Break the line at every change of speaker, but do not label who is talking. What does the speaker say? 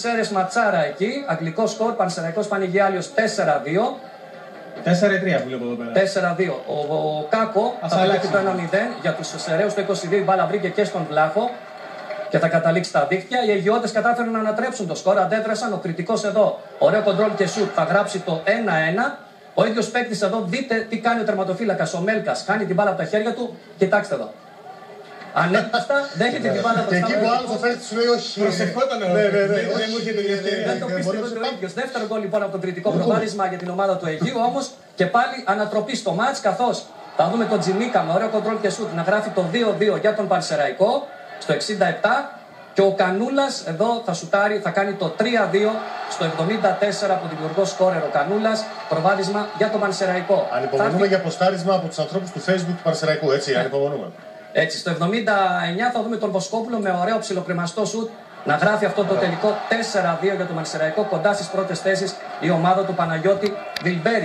Ξέρες Ματσάρα εκεί, αγγλικό σκορ, Πανσεραϊκός Πανηγιάλιος 4-2.
4-3 που βλέπω εδώ πέρα.
4-2. Ο Κάκο θα αλλάξει το 1-0 για τους Σεραίους. Το 22 η μπάλα βρήκε και στον Βλάχο και θα καταλήξει στα δίχτυα. Οι Αιγιώτες κατάφεραν να ανατρέψουν το σκορ, αντέδρασαν. Ο κριτικός εδώ, ωραίο κοντρόλ και σουτ, θα γράψει το 1-1. Ο ίδιος παίκτης εδώ, δείτε τι κάνει ο τερματοφύλακας, ο Μέλκας. Χάνει την μπάλα από τα χέρια του, κοιτάξτε εδώ. Ανέπιστα, δέχεται την μπάλα
Και εκεί που άλλο ο παίκτης σου λέει όχι.
Προσεχόταν ο δεν μου έρχεται η ευκαιρία.
Δεν το πίστευε ο ίδιος. Δεύτερο γκολ λοιπόν από το κριτικό προβάδισμα για την ομάδα του Αιγείου. Όμως και πάλι ανατροπή στο μάτς, καθώς θα δούμε τον Τζιμίκα με ωραίο κοντρόλ και σουτ να γράφει το 2-2 για τον Πανσεραϊκό στο 67. Και ο Κανούλας εδώ θα σουτάρει, θα κάνει το 3-2 στο 74 από δημιουργό σκόρερ ο Κανούλας. Προβάδισμα για τον Πανσεραϊκό.
Ανυπομονούμε για ποστάρισμα από τους ανθρώπους του Facebook του Πανσεραϊκού, έτσι, ανυπομονούμε.
Έτσι, στο 79 θα δούμε τον Βοσκόπουλο με ωραίο ψιλοκρεμαστό σουτ να γράφει αυτό το τελικό 4-2 για τον Πανσεραϊκό. Κοντά στις πρώτες θέσεις η ομάδα του Παναγιώτη Βιλμπέρη.